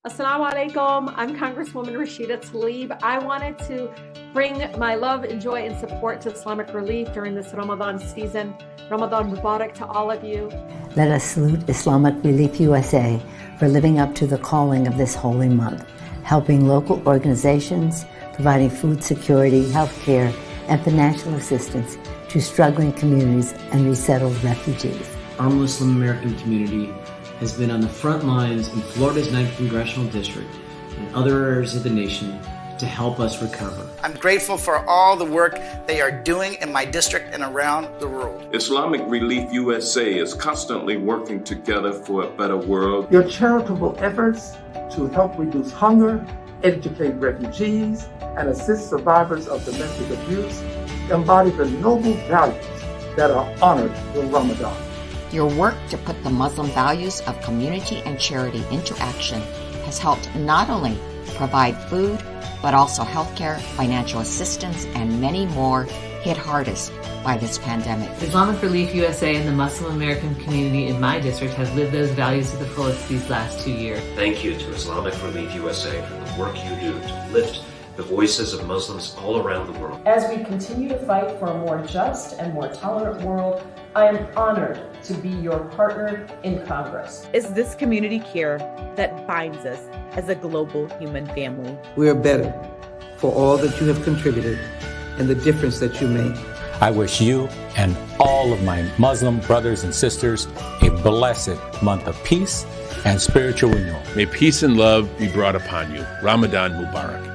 Assalamu alaikum. I'm Congresswoman Rashida Tlaib. I wanted to bring my love and joy and support to Islamic Relief during this Ramadan season. Ramadan Mubarak to all of you. Let us salute Islamic Relief USA for living up to the calling of this holy month, helping local organizations, providing food security, health care, and financial assistance to struggling communities and resettled refugees. Our Muslim American community has been on the front lines in Florida's 9th Congressional District and other areas of the nation to help us recover. I'm grateful for all the work they are doing in my district and around the world. Islamic Relief USA is constantly working together for a better world. Your charitable efforts to help reduce hunger, educate refugees, and assist survivors of domestic abuse embody the noble values that are honored in Ramadan. Your work to put the Muslim values of community and charity into action has helped not only provide food, but also healthcare, financial assistance, and many more hit hardest by this pandemic. Islamic Relief USA and the Muslim American community in my district has lived those values to the fullest these last 2 years. Thank you to Islamic Relief USA for the work you do to lift the voices of Muslims all around the world. As we continue to fight for a more just and more tolerant world, I am honored to be your partner in Congress. It's this community care that binds us as a global human family. We are better for all that you have contributed and the difference that you make. I wish you and all of my Muslim brothers and sisters a blessed month of peace and spiritual renewal. May peace and love be brought upon you. Ramadan Mubarak.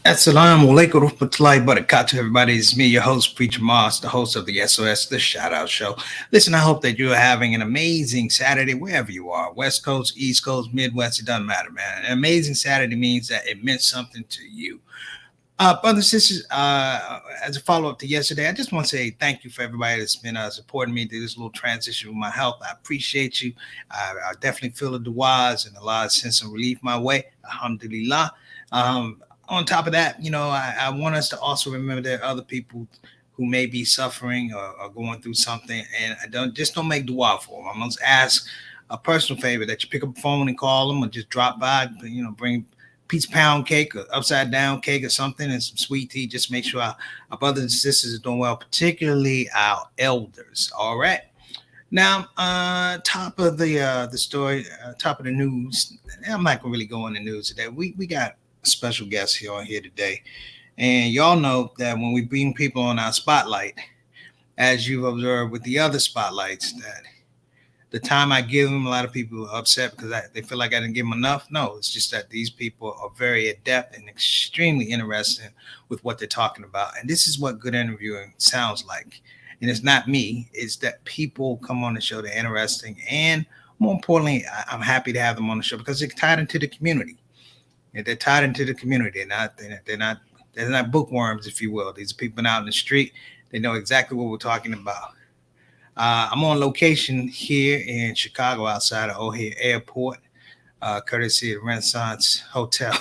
Assalamu alaikum warahmatullahi wabarakatuh, everybody. It's me, your host, Preacher Moss, the host of the SOS, the Shout Out Show. Listen, I hope that you're having an amazing Saturday wherever you are. West Coast, East Coast, Midwest, it doesn't matter, man. An amazing Saturday means that it meant something to you. Brothers and sisters, as a follow-up to yesterday, I just want to say thank you for everybody that's been supporting me through this little transition with my health. I appreciate you. I definitely feel the du'as and a lot of sense of relief my way. Alhamdulillah. On top of that, I want us to also remember there are other people who may be suffering or going through something, and don't make dua for them. I'm going to ask a personal favor that you pick up the phone and call them, or just drop by, bring pizza pound cake or upside down cake or something and some sweet tea. Just make sure our brothers and sisters are doing well, particularly our elders. All right. Now, top of the story, top of the news. I'm not going to really go in the news today. We got special guest here today, and y'all know that when we bring people on our spotlight, as you've observed with the other spotlights, that the time I give them, a lot of people are upset because they feel like I didn't give them enough. No, it's just that these people are very adept and extremely interested with what they're talking about, and this is what good interviewing sounds like. And it's not me, it's that people come on the show, they're interesting, and more importantly, I'm happy to have them on the show because they're tied into the community. They're tied into the community. They're not bookworms, if you will. These are people out in the street. They know exactly what we're talking about. I'm on location here in Chicago, outside of O'Hare Airport, courtesy of Renaissance Hotel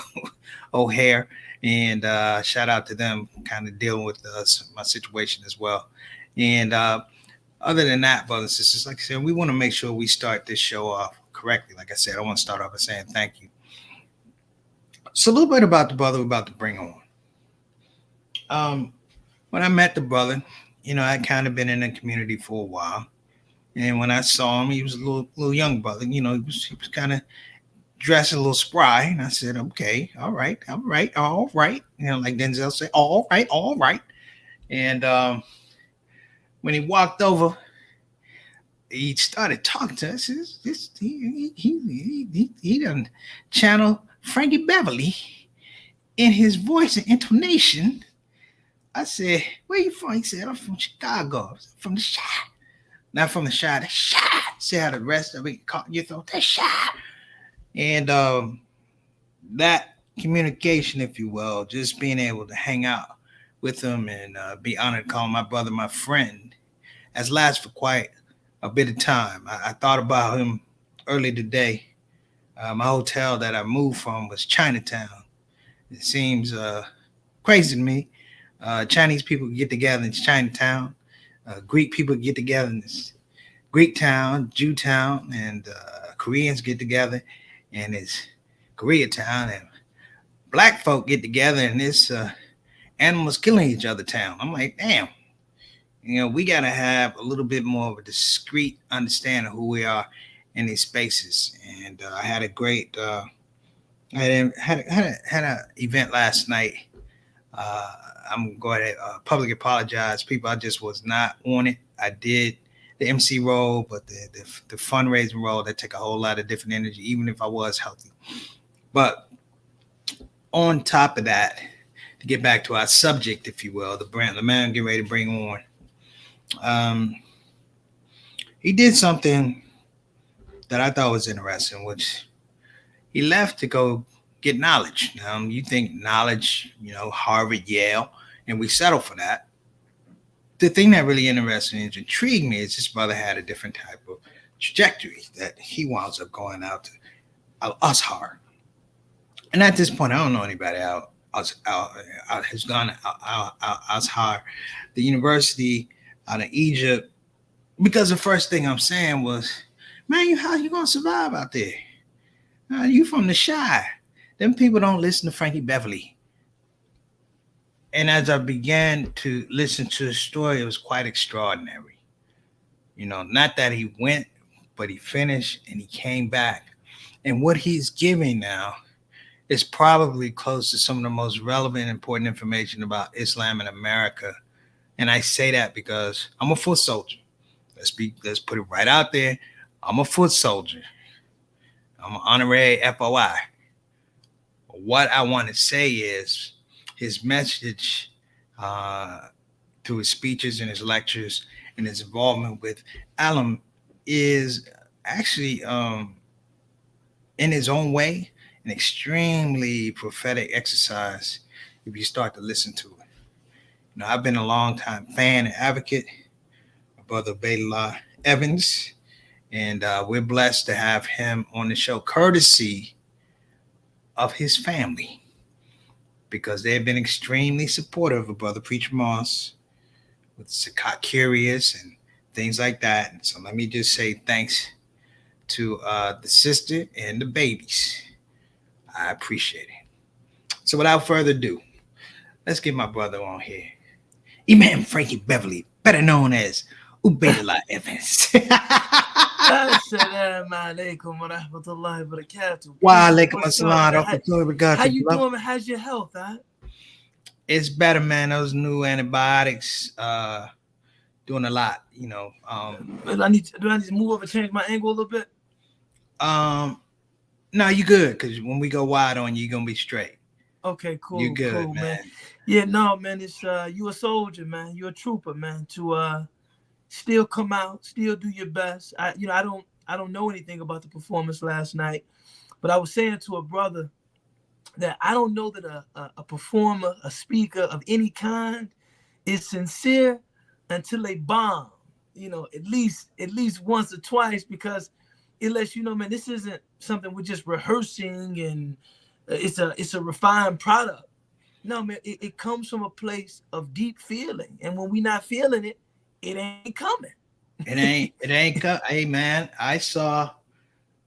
O'Hare, and shout out to them, kind of dealing with my situation as well. And other than that, brothers and sisters, like I said, we want to make sure we start this show off correctly. Like I said, I want to start off by saying thank you. So a little bit about the brother we're about to bring on. When I met the brother, I'd kind of been in the community for a while. And when I saw him, he was a little young brother. He was kind of dressed a little spry. And I said, okay, all right. Like Denzel said, all right. And when he walked over, he started talking to us. He done channel Frankie Beverly in his voice and intonation. I said, where you from? He said, I'm from Chicago. I said, from the ShOUT. Not from the ShOUT, the ShOUT. See how the rest of it caught your throat, the ShOUT. And that communication, if you will, just being able to hang out with him and be honored to call my brother my friend, has lasted for quite a bit of time. I thought about him early today. My hotel that I moved from was Chinatown. It seems crazy to me Chinese people get together in Chinatown. Greek people get together in Greek town, Jew town, and Koreans get together and it's Koreatown, and black folk get together and it's animals killing each other town. I'm like, damn, we got to have a little bit more of a discrete understanding of who we are in these spaces. And I had a great, I had an event last night. I'm going to publicly apologize. People, I just was not on it. I did the MC role, but the fundraising role, that take a whole lot of different energy, even if I was healthy. But on top of that, to get back to our subject, if you will, the man getting ready to bring on, he did something that I thought was interesting, which he left to go get knowledge. You think knowledge, Harvard, Yale, and we settle for that. The thing that really interested and intrigued me is this brother had a different type of trajectory that he winds up going out to Al-Azhar. And at this point, I don't know anybody out has gone Al-Azhar, the university out of Egypt, because the first thing I'm saying was, man, how you gonna survive out there? You from the Shy. Them people don't listen to Frankie Beverly. And as I began to listen to the story, it was quite extraordinary. Not that he went, but he finished and he came back. And what he's giving now is probably close to some of the most relevant, important information about Islam in America. And I say that because I'm a foot soldier. Let's put it right out there. I'm a foot soldier. I'm an honorary FOI. What I want to say is his message through his speeches and his lectures and his involvement with Alam is actually, in his own way, an extremely prophetic exercise if you start to listen to it. I've been a long time fan and advocate of Brother Ubaydullah Evans, and we're blessed to have him on the show courtesy of his family, because they've been extremely supportive of Brother Preacher Moss with ShOUT Curious and things like that. And so let me just say thanks to the sister and the babies. I appreciate it. So without further ado, let's get my brother on here. Imam Frankie Beverly, better known as Ubaydullah Evans. Assalamu alaikum wa rahmatullahi wa barakatuh. Wa alaikum assalam wa rahmatullahi wa barakatuh. How you doing? How's your health, huh? It's better, man. Those new antibiotics doing a lot, Do I need to move over, change my angle a little bit? No, you good, because when we go wide on you, you're gonna be straight. Okay, cool. You good, cool, man. Yeah, no, man. It's you a soldier, man. You a trooper, man. To still come out, still do your best. I don't know anything about the performance last night, but I was saying to a brother that I don't know that a performer, a speaker of any kind is sincere until they bomb, at least once or twice, because it lets you know, man, this isn't something we're just rehearsing and it's a refined product. No, man, it comes from a place of deep feeling. And when we're not feeling it, it ain't coming. It ain't coming. Hey, man, I saw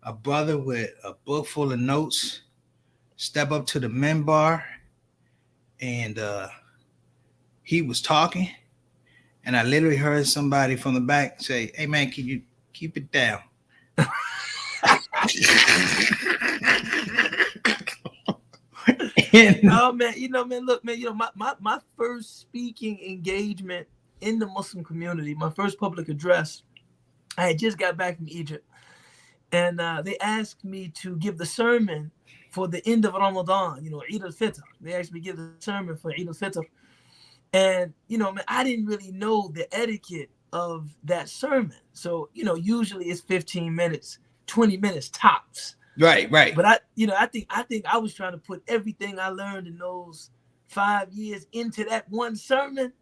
a brother with a book full of notes step up to the minbar, and he was talking, and I literally heard somebody from the back say, "Hey, man, can you keep it down?" Oh, man, look, man, my first speaking engagement in the Muslim community, my first public address, I had just got back from Egypt, and they asked me to give the sermon for the end of Ramadan, Eid al-Fitr. They asked me to give the sermon for Eid al-Fitr. And, man, I didn't really know the etiquette of that sermon. So, usually it's 15 minutes, 20 minutes tops. Right. But I think I was trying to put everything I learned in those 5 years into that one sermon.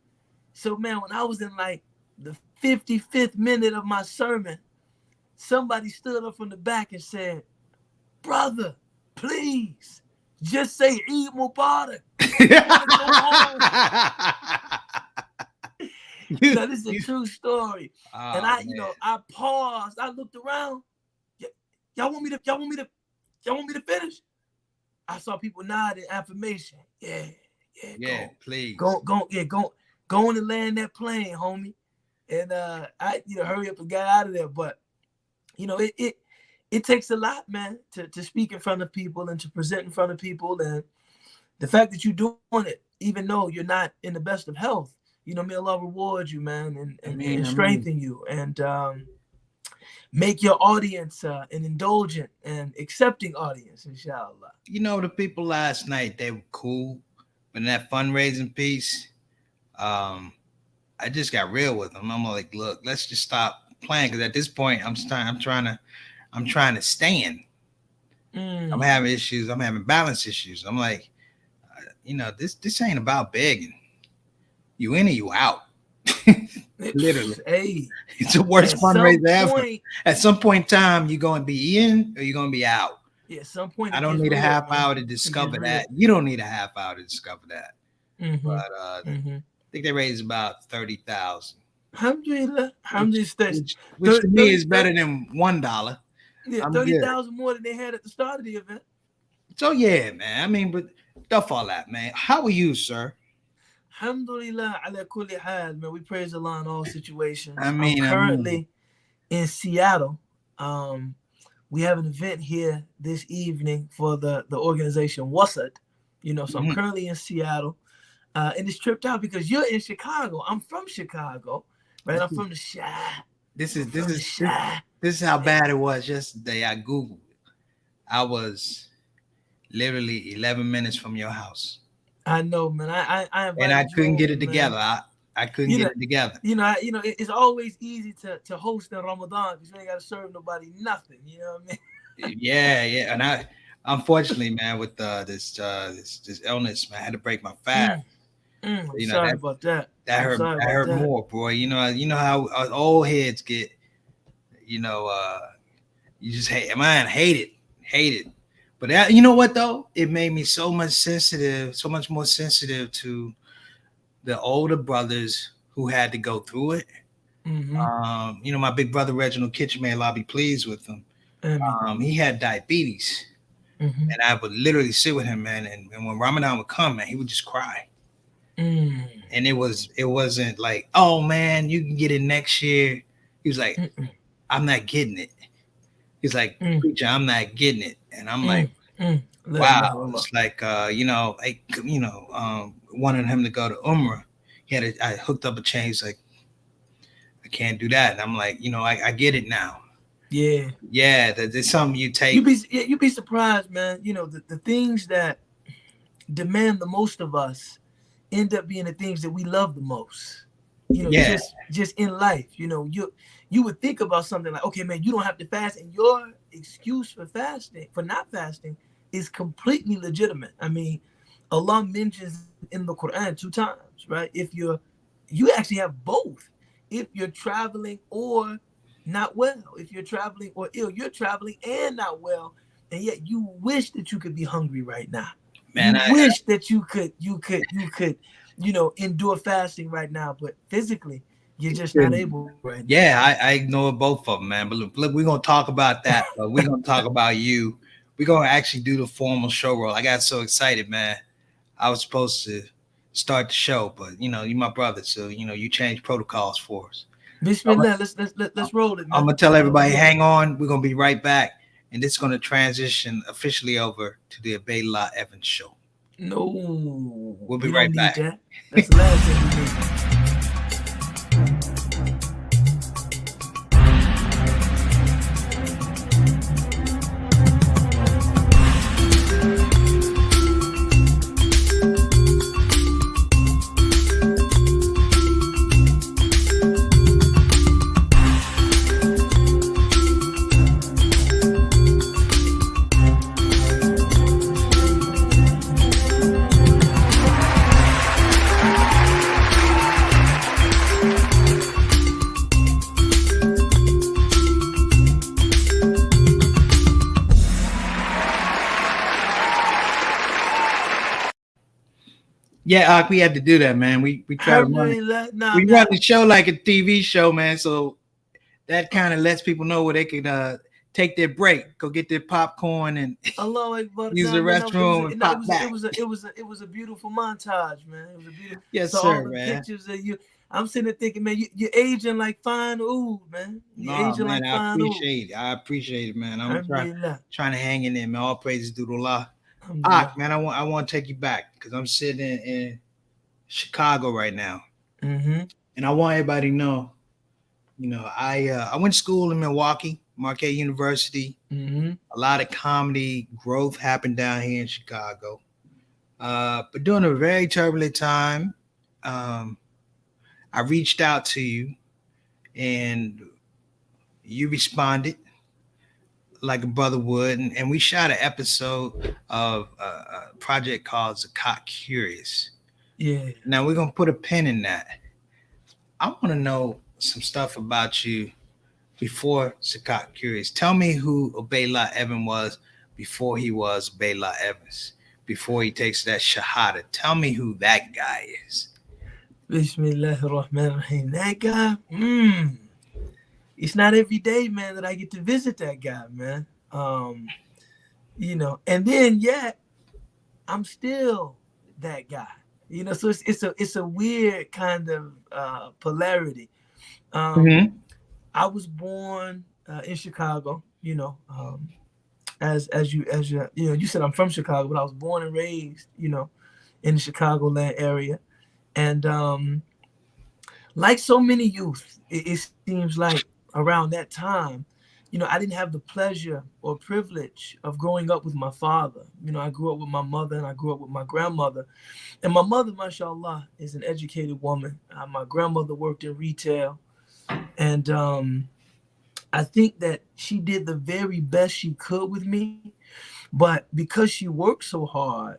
So, man, when I was in like the 55th minute of my sermon, somebody stood up from the back and said, "Brother, please just say Eid Mubarak." This is a true story. And I paused. I looked around. Y'all want me to finish? I saw people nodding affirmation. Yeah, please. Go on and land that plane, homie. And I hurry up and get out of there. But it takes a lot, man, to speak in front of people and to present in front of people. And the fact that you're doing it, even though you're not in the best of health, may Allah reward you, man, and strengthen you, and make your audience an indulgent and accepting audience, inshallah. The people last night, they were cool, but in that fundraising piece, I just got real with them. I'm like, look, let's just stop playing, because at this point, I'm trying to stand. I'm having issues. I'm having balance issues. I'm like, this ain't about begging. You in or you out. Literally. Hey, it's the worst fundraiser ever. At some point in time, you're going to be in or you're going to be out. Yeah, at some point. I don't need a half hour to discover that. You don't need a half hour to discover that. Mm-hmm. But I think they raised about 30,000. Alhamdulillah. Which to me is better than $1. Yeah, 30,000 more than they had at the start of the event. So yeah, man. I mean, but stuff all that, man. How are you, sir? Alhamdulillah ala kulli hal, man. We praise Allah in all situations. I'm currently in Seattle. We have an event here this evening for the organization ShOUT. So I'm currently in Seattle. And it's tripped out because you're in Chicago. I'm from Chicago, right? I'm from the Chi. This is how bad it was yesterday. I Googled it. I was literally 11 minutes from your house. I know, man. I couldn't get it together. I couldn't get it together. It's always easy to host in Ramadan because you ain't got to serve nobody nothing. You know what I mean? Yeah. And I, unfortunately, man, with this illness, man, I had to break my fast. Sorry about that. That hurt more, boy. You know how old heads get. You just hate it. But you know what though? It made me so much more sensitive to the older brothers who had to go through it. Mm-hmm. My big brother Reginald Kitchen, may Allah be pleased with him. He had diabetes, and I would literally sit with him, man. And when Ramadan would come, man, he would just cry. And it wasn't like, oh man, you can get it next year. He was like, I'm not getting it. He's like, preacher, I'm not getting it. And I'm like, wow. It's like, wanted him to go to Umrah. I hooked up a chain. He's like, I can't do that. And I'm like, I get it now. Yeah. Yeah. There's something you take. You'd be surprised, man. The things that demand the most of us end up being the things that we love the most. Just in life. You would think about something like, okay, man, you don't have to fast, and your excuse for not fasting is completely legitimate. I mean, Allah mentions in the Quran 2 times, right? If you actually have both. If you're traveling or not well, if you're traveling or ill, you're traveling and not well, and yet you wish that you could be hungry right now. Man, I wish that you could, endure fasting right now, but physically, you're just not able right now. Yeah, I ignore both of them, man. But look, we're gonna talk about that. But we're gonna talk about you. We're gonna actually do the formal show roll. I got so excited, man. I was supposed to start the show, but you're my brother, so you changed protocols for us. Bismillah, let's roll it, man. I'm gonna tell everybody, hang on. We're gonna be right back, and it's gonna transition officially over to the Ubaydullah Evans show. No, we'll be right back. That's the last thing we need. Yeah, we had to do that, man. We try to run it. We run the show like a TV show, man. So that kind of lets people know where they can take their break, go get their popcorn, and use the restroom and pop back. It was a beautiful montage, man. It was a beautiful. Yes, so sir, all the man. pictures of you. I'm sitting there thinking, man, you're aging like fine oud, man. You're aging man, like I fine appreciate it. I appreciate it, man. I'm trying to hang in there, man. All praises to Allah. Man, I want to take you back because I'm sitting in Chicago right now, and I want everybody to know, I went to school in Milwaukee, Marquette University. A lot of comedy growth happened down here in Chicago, but during a very turbulent time, I reached out to you, and you responded like a brother would, and we shot an episode of a project called ShOUT Curious. Yeah. Now we're gonna put a pin in that. I want to know some stuff about you before ShOUT Curious. Tell me who Ubaydullah Evans was before he was Ubaydullah Evans, before he takes that Shahada. Tell me who that guy is. Bismillahirrahmanirrahim. That guy, it's not every day, man, that I get to visit that guy, man. And then yet I'm still that guy. So it's a weird kind of polarity. I was born in Chicago, as you you said I'm from Chicago, but I was born and raised, in the Chicagoland area. And like so many youth, it seems like around that time, I didn't have the pleasure or privilege of growing up with my father. I grew up with my mother and I grew up with my grandmother. And my mother, mashallah, is an educated woman. My grandmother worked in retail. And I think that she did the very best she could with me. But because she worked so hard,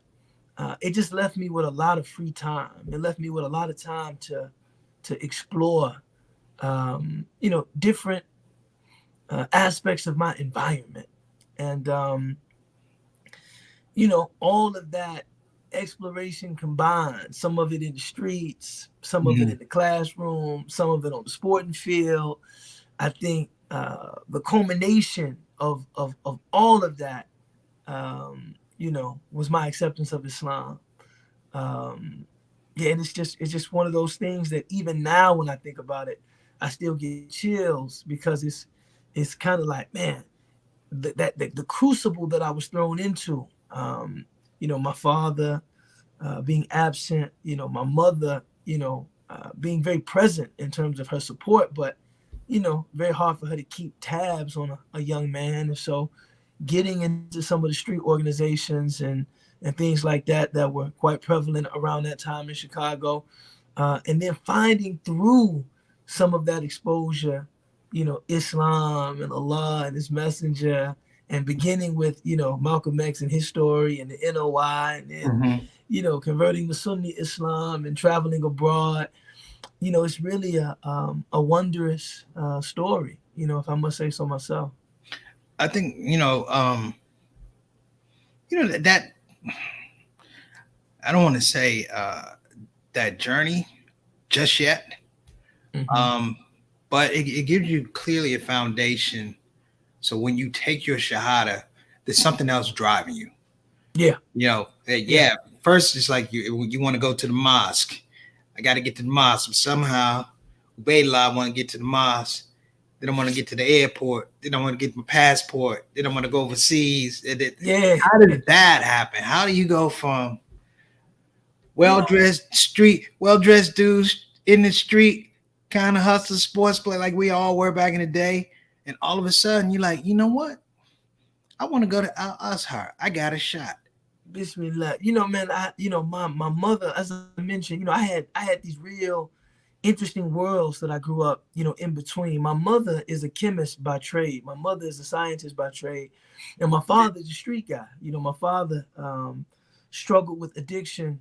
it just left me with a lot of free time. It left me with a lot of time to explore, different aspects of my environment. And, all of that exploration combined, some of it in the streets, some of it in the classroom, some of it on the sporting field. I think the culmination of all of that, was my acceptance of Islam. And it's just one of those things that even now when I think about it, I still get chills because it's kind of like, man, the crucible that I was thrown into, my father being absent, my mother, being very present in terms of her support, but, very hard for her to keep tabs on a young man. And so getting into some of the street organizations and things like that were quite prevalent around that time in Chicago, and then finding through some of that exposure, Islam and Allah and his messenger, and beginning with, Malcolm X and his story and the NOI, and then, converting to Sunni Islam and traveling abroad. It's really a wondrous story, if I must say so myself. I think, that I don't want to say that journey just yet. But it gives you clearly a foundation. So when you take your Shahada, there's something else driving you. Yeah. First, it's like you want to go to the mosque. I got to get to the mosque. But somehow, Ubaydullah want to get to the mosque. Then I want to get to the airport. Then I want to get my passport. Then I want to go overseas. How did that happen? How do you go from well-dressed dudes in the street, kind of hustle sports play like we all were back in the day, and all of a sudden you're like, you know what? I want to go to Al-Azhar. I got a shot. Bismillah. Man, my mother, as I mentioned, I had these real interesting worlds that I grew up, in between. My mother is a chemist by trade. My mother is a scientist by trade. And my father is a street guy. My father struggled with addiction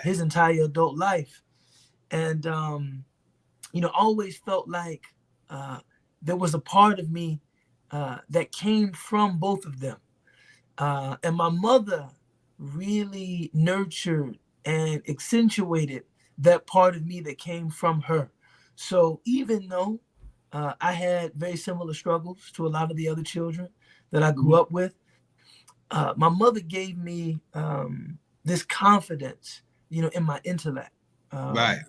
his entire adult life. And, always felt like there was a part of me that came from both of them. And my mother really nurtured and accentuated that part of me that came from her. So even though I had very similar struggles to a lot of the other children that I grew up with, my mother gave me this confidence, in my intellect. Right.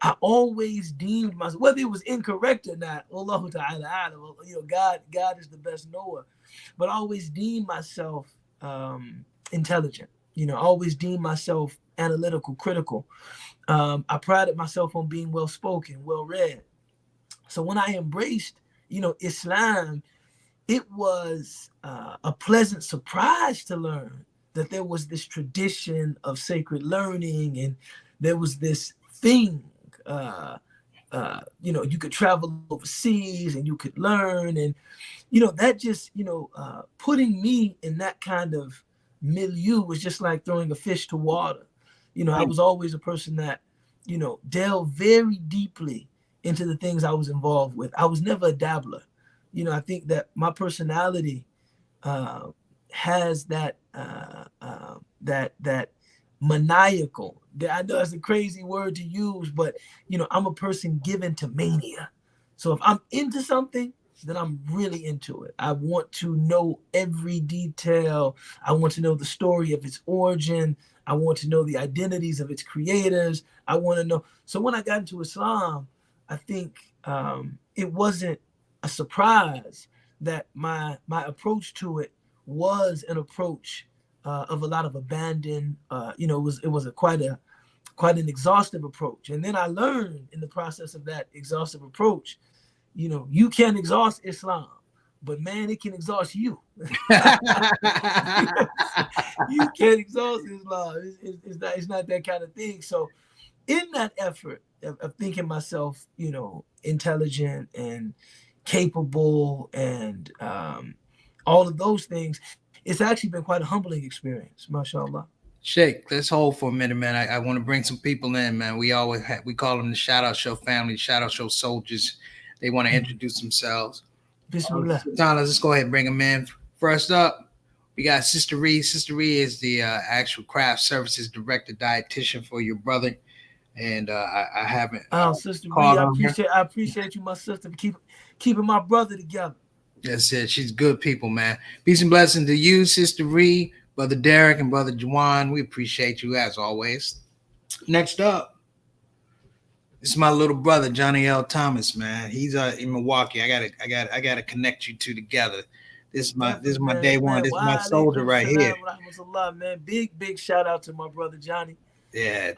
I always deemed myself, whether it was incorrect or not, Allahu Ta'ala, God is the best knower, but I always deemed myself intelligent. I always deemed myself analytical, critical. I prided myself on being well-spoken, well-read. So when I embraced, Islam, it was a pleasant surprise to learn that there was this tradition of sacred learning, and there was this thing, you could travel overseas and you could learn, and that just putting me in that kind of milieu was just like throwing a fish to water. I was always a person that delved very deeply into the things I was involved with. I was never a dabbler. I think that my personality has that maniacal. I know that's a crazy word to use, but I'm a person given to mania. So if I'm into something, then I'm really into it. I want to know every detail. I want to know the story of its origin. I want to know the identities of its creators. I want to know. So when I got into Islam, I think it wasn't a surprise that my approach to it was an approach of a lot of abandon. It was quite an exhaustive approach. And then I learned in the process of that exhaustive approach, you can't exhaust Islam, but man, it can exhaust you. You can't exhaust Islam. It's not that kind of thing. So in that effort of thinking myself, intelligent and capable and all of those things, it's actually been quite a humbling experience, mashallah. Sheikh, let's hold for a minute, man. I want to bring some people in, man. We call them the Shout Out Show family, Shout Out Show soldiers. They want to introduce themselves. Bismillah. Let's just go ahead and bring them in. First up, we got Sister Ree. Sister Ree is the actual craft services director, dietitian for your brother. And I haven't. Sister Ree, I appreciate you, my sister, for keeping my brother together. That's it. She's good people, man. Peace and blessings to you, Sister Ree, Brother Derek, and Brother Juwan. We appreciate you as always. Next up, this is my little brother, Johnny L. Thomas, man. He's in Milwaukee. I gotta connect you two together. This is my day one. This is my soldier right here. Man. Big shout out to my brother Johnny. Yeah,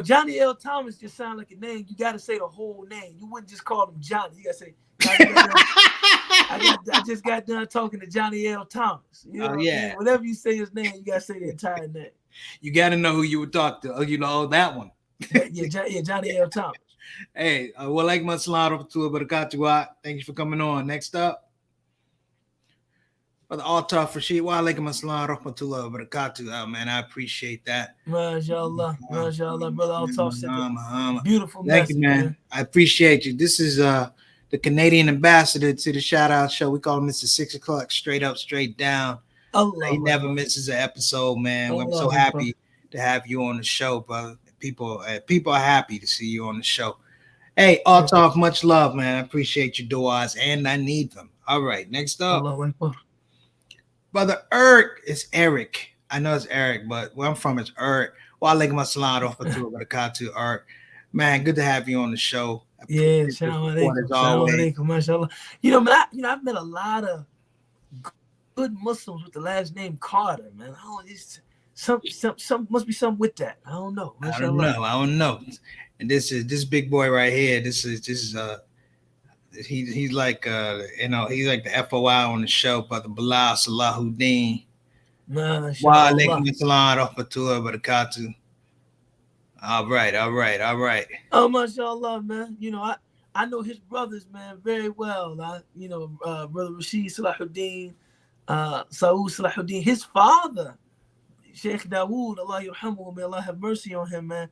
Johnny L. Thomas just sounds like a name. You got to say the whole name. You wouldn't just call him Johnny. You got to say, I just got done talking to Johnny L. Thomas. Whenever you say his name, you got to say the entire name. You got to know who you would talk to. That one. Johnny L. Thomas. Hey, walaikum assalam warahmatullahi wabarakatuh. Thank you for coming on. Next up, Brother Altaf Rashid, walaikum assalam warahmatullahi wabarakatuh. Man, I appreciate that. MashaAllah, Brother Altaf said beautiful Thank message, you, man. I appreciate you. This is the Canadian ambassador to the Shout Out Show. We call him Mr. 6 o'clock, straight up, straight down. He never misses an episode, man. I'm so happy to have you on the show, brother. People are happy to see you on the show. Hey, Altaf, much love, man. I appreciate your du'as, and I need them. All right, next up. Brother is Eric. I know it's Eric, but where I'm from is Eric. Walaikum assalam warahmatullahi wabarakatuh, Man, good to have you on the show. Yeah, Assalamu alaikum, mashallah. I've met a lot of good Muslims with the last name Carter, man. Some must be something with that. I don't know. I don't know. And this big boy right here. He's like he's like the FOI on the show, Brother Bilal Salahuddin. Wa alaikum assalam warahmatullahi wabarakatuh. All right. Oh, mashallah, man. I know his brothers, man, very well. Brother Rashid Salahuddin, Saud Salahuddin, his father, Sheikh Dawood, Allah yarhamuhu, may Allah have mercy on him, man,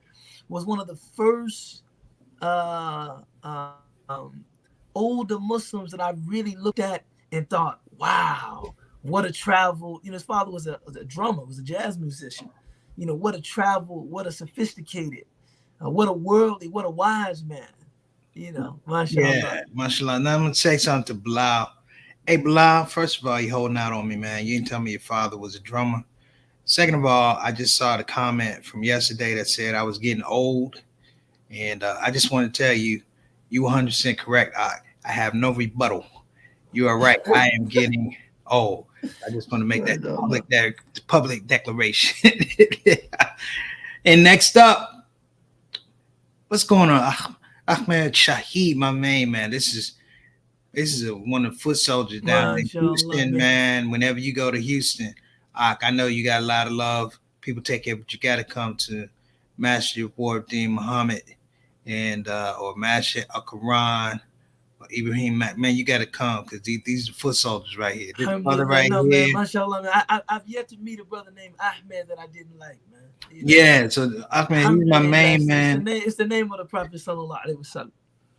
was one of the first older Muslims that I really looked at and thought, wow, what a travel. His father was a drummer, was a jazz musician. You know, what a travel, what a sophisticated, what a worldly, what a wise man. You know, mashallah. Yeah, mashallah. Now I'm gonna say something to Bilal. Hey, Bilal, first of all, you holding out on me, man. You didn't tell me your father was a drummer. Second of all, I just saw the comment from yesterday that said I was getting old. And I just want to tell you, you 100% correct. I have no rebuttal. You are right. I am getting old. I just want to make that public declaration. And next up, what's going on? Ahmed Shaheed, my main man. This is one of the foot soldiers down in Houston, man. Whenever you go to Houston, I know you got a lot of love. People take it, but you got to come to Masjid Wardeen Muhammad and or Masjid Al Quran or Ibrahim. Man, you got to come because these are foot soldiers right here. This brother right here. Man, mashallah, man. I've yet to meet a brother named Ahmed that I didn't like, man. You know? Yeah, so Ahmed, he's my main man. It's the name of the Prophet sallallahu alaihi wasallam.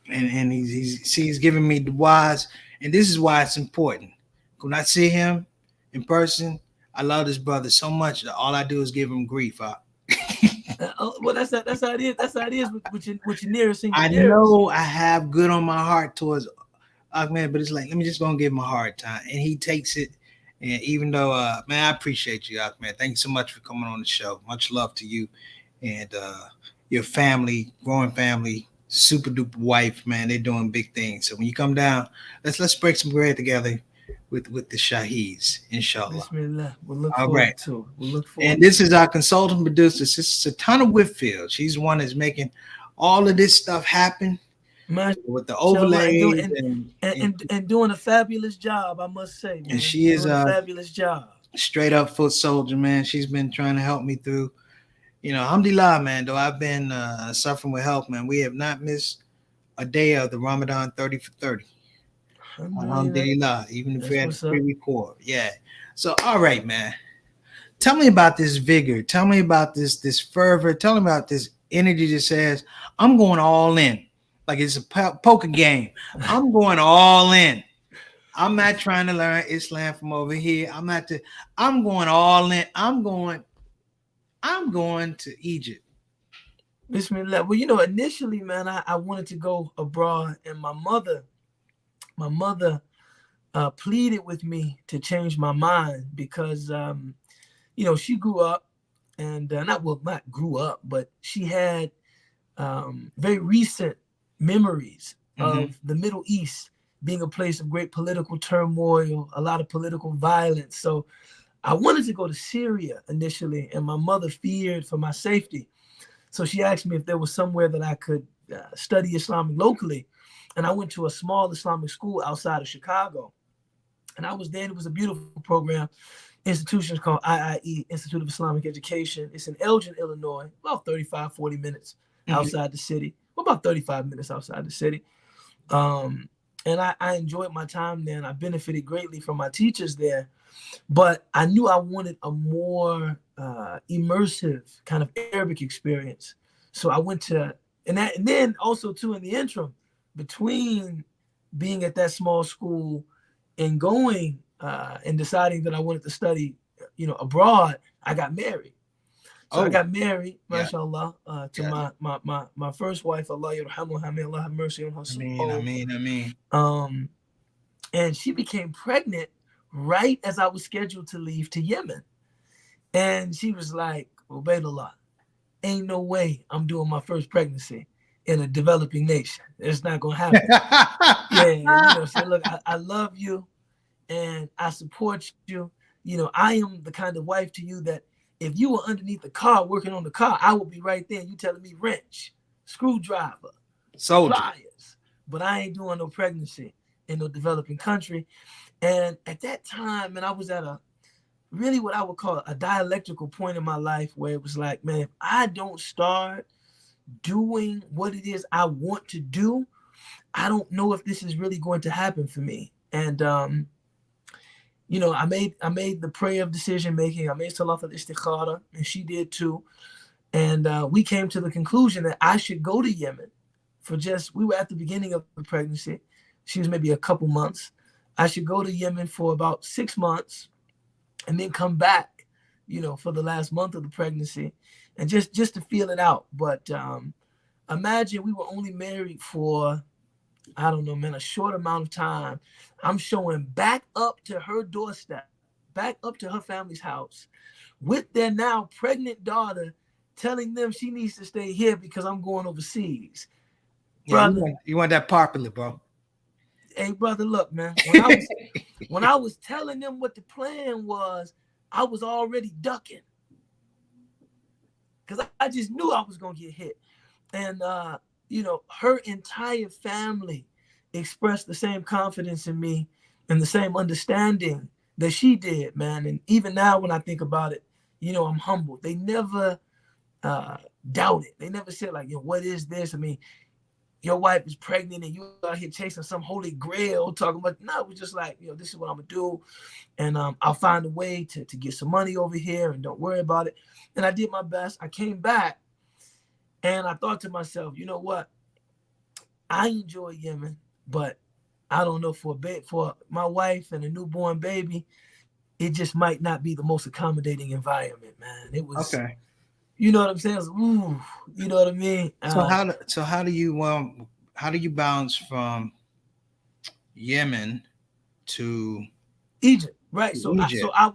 And he's giving me the wise, and this is why it's important. When I see him in person, I love this brother so much that all I do is give him grief. Well, that's how it is. That's how it is with your nearest. I know I have good on my heart towards Ahmed, but it's like, let me just gonna give him a hard time, and he takes it. And even though, man, I appreciate you, Ahmed. Thank you so much for coming on the show. Much love to you and your family, growing family, super duper wife, man. They're doing big things. So when you come down, let's break some bread together with the Shaheeds, inshallah. Bismillah. We'll look forward to it. We'll look forward. And this is our consultant producer, Sister Satana Whitfield. She's the one that's making all of this stuff happen with the overlays and doing a fabulous job, I must say. Man. And she is a fabulous job. Straight up foot soldier, man. She's been trying to help me through. You know, alhamdulillah, man, though I've been suffering with health, man. We have not missed a day of the Ramadan 30 for 30. Alhamdulillah, even if we had to pre-record. Yeah. So, all right, man. Tell me about this vigor. Tell me about this fervor. Tell me about this energy that says, I'm going all in. Like it's a poker game. I'm going all in. I'm not trying to learn Islam from over here. I'm going all in. I'm going to Egypt. Bismillah. Well, you know, initially, man, I wanted to go abroad, and my mother pleaded with me to change my mind because, you know, she grew up and not grew up, but she had very recent memories of the Middle East being a place of great political turmoil, a lot of political violence. So I wanted to go to Syria initially, and my mother feared for my safety. So she asked me if there was somewhere that I could study Islamic locally. And I went to a small Islamic school outside of Chicago. And I was there. It was a beautiful program. Institution called IIE, Institute of Islamic Education. It's in Elgin, Illinois, about 35, 40 minutes outside the city. Well, about 35 minutes outside the city. And I enjoyed my time there, and I benefited greatly from my teachers there. But I knew I wanted a more immersive kind of Arabic experience. So I went to, and then also too in the interim, between being at that small school and going and deciding that I wanted to study, you know, abroad, I got married. So I got married, mashallah, to my first wife, Allah yarhamuha, may Allah have mercy on her soul. Ameen. And she became pregnant right as I was scheduled to leave to Yemen. And she was like, Ubaydullah, ain't no way I'm doing my first pregnancy in a developing nation. It's not gonna happen. You know, she said, look, I love you and I support you. You know, I am the kind of wife to you that if you were underneath the car working on the car, I would be right there. You telling me wrench, screwdriver, pliers, but I ain't doing no pregnancy in no developing country. And at that time, and I was at a really what I would call a dialectical point in my life where it was like, man, if I don't start doing what it is I want to do, I don't know if this is really going to happen for me. And you know, I made the prayer of decision making. I made salat al-istikhara, and she did too. And we came to the conclusion that I should go to Yemen for we were at the beginning of the pregnancy. She was maybe a couple months. I should go to Yemen for about 6 months and then come back for the last month of the pregnancy, and just to feel it out. But imagine we were only married for, I don't know, man, a short amount of time. I'm showing back up to her doorstep, back up to her family's house with their now pregnant daughter, telling them she needs to stay here because I'm going overseas. Yeah, Brother, you want that popular, bro. Hey, brother, look, man. When I was telling them what the plan was, I was already ducking because I just knew I was gonna get hit. And her entire family expressed the same confidence in me and the same understanding that she did, man. And even now, when I think about it, I'm humbled. They never doubted. They never said like, what is this? I mean, your wife is pregnant and you out here chasing some holy grail, talking about, no, it was just like, this is what I'm gonna do. And I'll find a way to get some money over here and don't worry about it. And I did my best. I came back and I thought to myself, you know what? I enjoy Yemen, but I don't know, for my wife and a newborn baby, it just might not be the most accommodating environment, man. It was, okay. You know what I'm saying? It was, ooh, you know what I mean? So how do you bounce from Yemen to Egypt? Right. So Egypt. I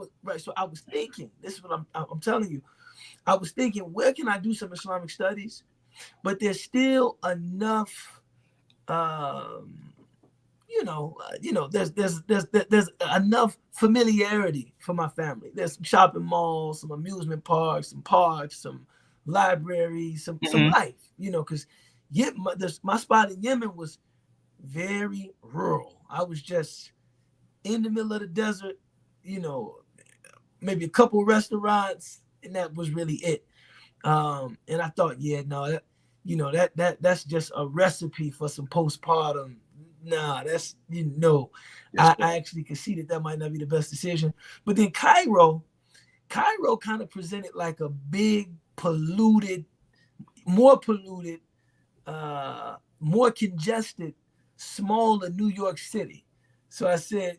was thinking, this is what I'm telling you. I was thinking, where can I do some Islamic studies? But there's still enough, there's enough familiarity for my family. There's some shopping malls, some amusement parks, some libraries, some life, because my spot in Yemen was very rural. I was just in the middle of the desert, maybe a couple restaurants, and that was really it. And I thought, that's just a recipe for some postpartum. Nah, that's, I actually could see that might not be the best decision. But then Cairo kind of presented like a big, more congested, smaller New York City. So I said,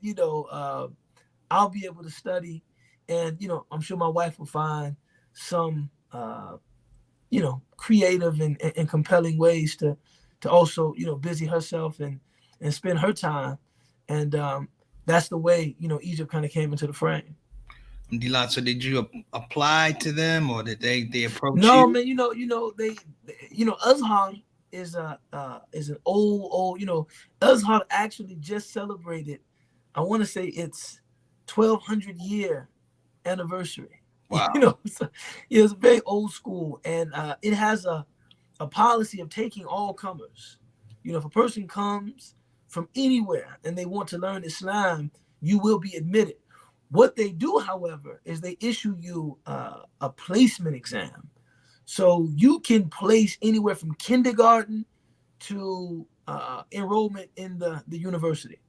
I'll be able to study, and, I'm sure my wife will find some, creative and compelling ways to also, busy herself and spend her time. And that's the way, Egypt kind of came into the frame. So did you apply to them, or did they approach you? No, man, they Azhar is an old, Azhar actually just celebrated, I want to say it's 1200 year anniversary. Wow. It's very old school, and it has a policy of taking all comers. If a person comes from anywhere and they want to learn Islam, you will be admitted. What they do, however, is they issue you a placement exam. So you can place anywhere from kindergarten to enrollment in the university.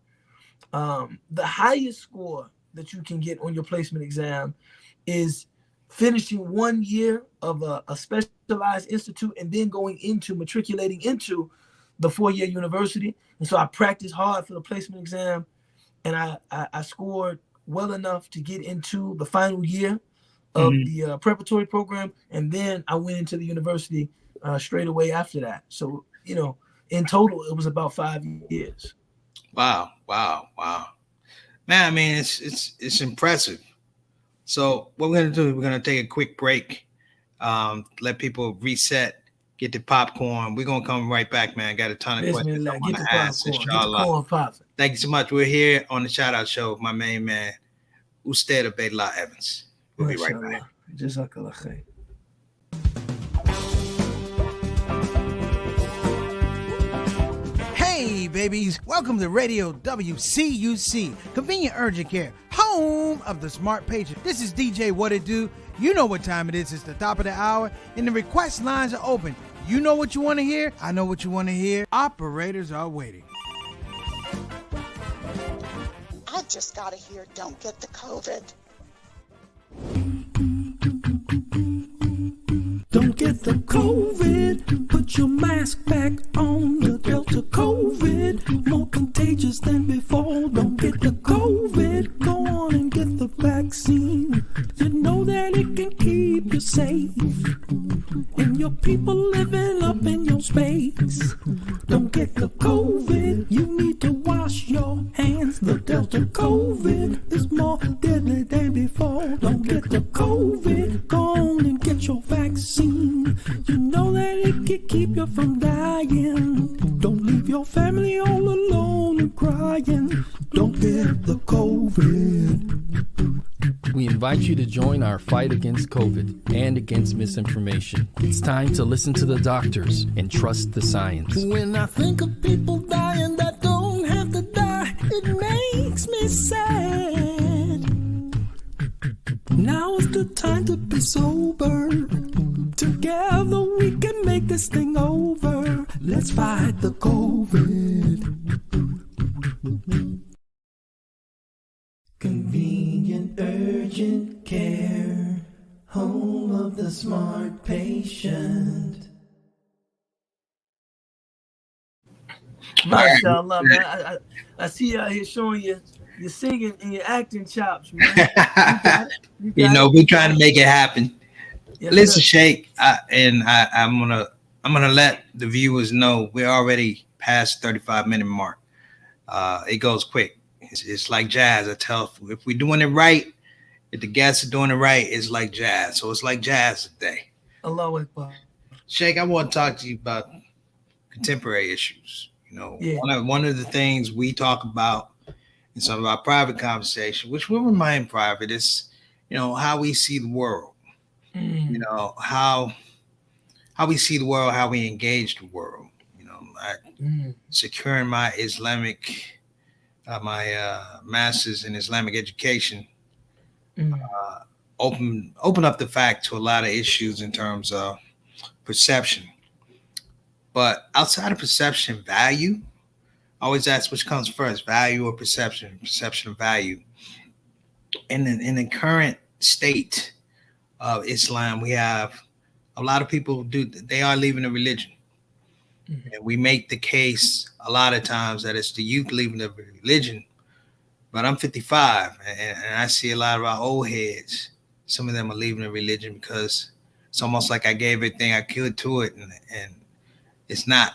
The highest score that you can get on your placement exam is finishing 1 year of a specialized institute and then matriculating into the 4-year university. And so I practiced hard for the placement exam, and I scored well enough to get into the final year of the preparatory program. And then I went into the university straight away after that. So, in total, it was about 5 years. Wow. Man, I mean, it's impressive. So what we're going to do is we're going to take a quick break, let people reset, get the popcorn. We're going to come right back, man. I got a ton of questions I want to ask, inshallah. Thank you so much. We're here on the Shout Out Show with my main man, Ustadh Ubaydullah Evans. We'll be right back. Jazakallah khair. Hey, babies. Welcome to Radio WCUC, Convenient Urgent Care, home of the smart patient. This is DJ What It Do. You know what time it is. It's the top of the hour, and the request lines are open. You know what you want to hear. I know what you want to hear. Operators are waiting. I just got to hear Don't Get the COVID. Don't get the COVID. Put your mask back on. The Delta COVID, more contagious than before. Don't get the COVID. Go on and get the vaccine. You know that safe, and your people living up in your space. Don't get the COVID, you need to wash your hands. The Delta COVID is more deadly than before. Don't get the COVID, go on and get your vaccine. You know that it can keep you from dying. Don't leave your family all alone and crying. Don't get the COVID. We invite you to join our fight against COVID and against misinformation. It's time to listen to the doctors and trust the science. When I think of people dying that don't have to die, it makes me sad. Now is the time to be sober. Together we can make this thing over. Let's fight the COVID. Convenient urgent care, home of the smart patient. MashaAllah, man. I see you out here showing your singing and your acting chops, man. We're trying to make it happen. Yes, Listen, sir. Sheikh, I'm gonna let the viewers know we're already past 35-minute mark. It goes quick. It's like jazz. I tell, if we're doing it right, if the guests are doing it right, it's like jazz. So it's like jazz today. Allahu Akbar. Sheikh, I want to talk to you about contemporary issues. Yeah. One of the things we talk about in some of our private conversation, which will remain private, is how we see the world. How we see the world, how we engage the world. Securing my Islamic, my master's in Islamic education, open up the fact to a lot of issues in terms of perception. But outside of perception, value. I always ask which comes first, value or perception? Perception of value. In the current state of Islam, we have a lot of people they are leaving the religion. And we make the case a lot of times that it's the youth leaving the religion. But I'm 55 and I see a lot of our old heads. Some of them are leaving the religion because it's almost like I gave everything I could to it. And it's not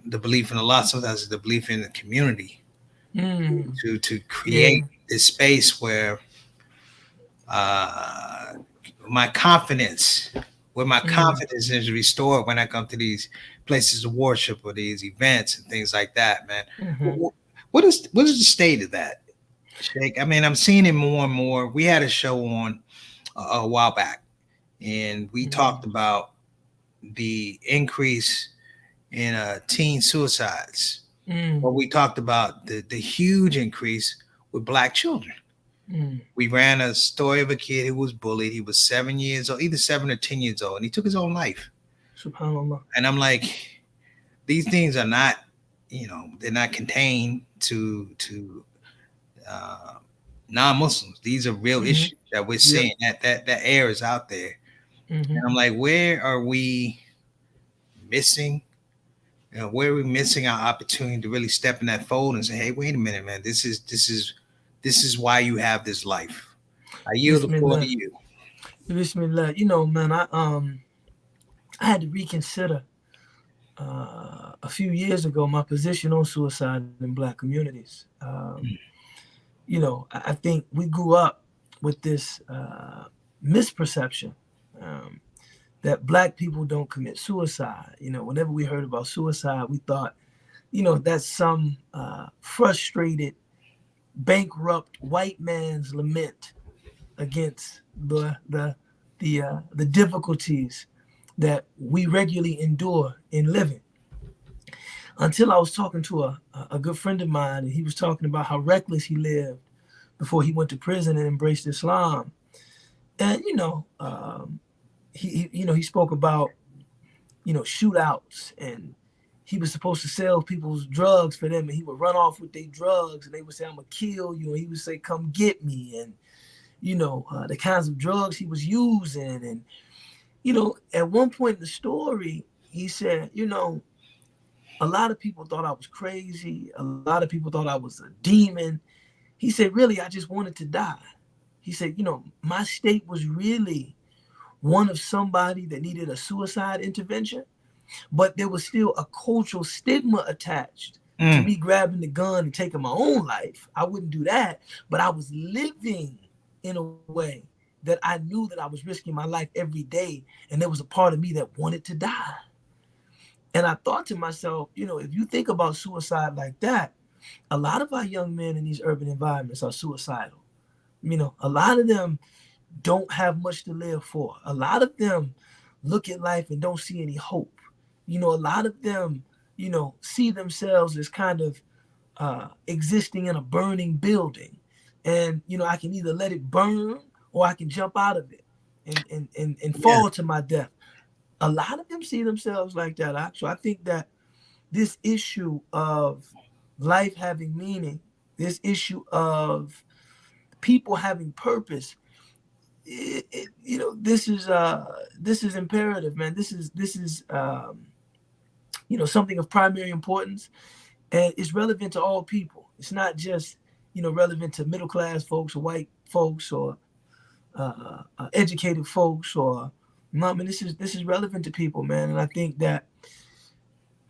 the belief in Allah. Sometimes it's the belief in the community to create this space where my confidence is restored when I come to these places of worship or these events and things like that, man. What is the state of that, Sheikh? I mean, I'm seeing it more and more. We had a show on a while back, and we talked about the increase in teen suicides. But we talked about the huge increase with Black children. We ran a story of a kid who was bullied. He was 7 years old, either 7 or 10 years old, and he took his own life. SubhanAllah. And I'm like, these things are not, they're not contained to non-Muslims. These are real issues that we're seeing. That air is out there. And I'm like, where are we missing? Where are we missing our opportunity to really step in that fold and say, hey, wait a minute, man, this is why you have this life. I yield the floor to you. Bismillah. Man, I had to reconsider a few years ago my position on suicide in Black communities. I think we grew up with this misperception that Black people don't commit suicide. Whenever we heard about suicide, we thought, that's some frustrated, bankrupt white man's lament against the difficulties that we regularly endure in living. Until I was talking to a good friend of mine, and he was talking about how reckless he lived before he went to prison and embraced Islam. And he spoke about shootouts, and he was supposed to sell people's drugs for them, and he would run off with their drugs, and they would say, "I'm gonna kill you," and he would say, "Come get me," and the kinds of drugs he was using. And at one point in the story, he said, a lot of people thought I was crazy. A lot of people thought I was a demon. He said, really, I just wanted to die. He said, my state was really one of somebody that needed a suicide intervention, but there was still a cultural stigma attached to me grabbing the gun and taking my own life. I wouldn't do that, but I was living in a way that I knew that I was risking my life every day, and there was a part of me that wanted to die. And I thought to myself, you know, if you think about suicide like that, a lot of our young men in these urban environments are suicidal. You know, a lot of them don't have much to live for. A lot of them look at life and don't see any hope. You know, a lot of them, you know, see themselves as kind of existing in a burning building. And, you know, I can either let it burn or I can jump out of it and fall to my death. A lot of them see themselves like that. So I think that this issue of life having meaning, this issue of people having purpose, you know, this is imperative, man. This is you know, something of primary importance, and it's relevant to all people. It's not just, you know, relevant to middle class folks or white folks or educated folks or no. I mean, this is relevant to people, man. And I think that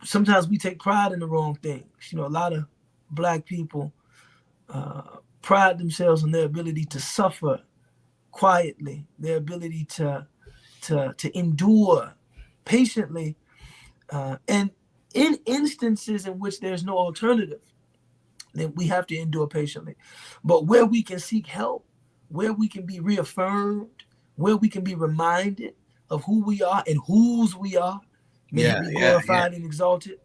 sometimes we take pride in the wrong things. You know, a lot of Black people pride themselves on their ability to suffer quietly, their ability to endure patiently, and in instances in which there's no alternative, then we have to endure patiently. But where we can seek help, where we can be reaffirmed, where we can be reminded of who we are and whose we are, may it be glorified and exalted.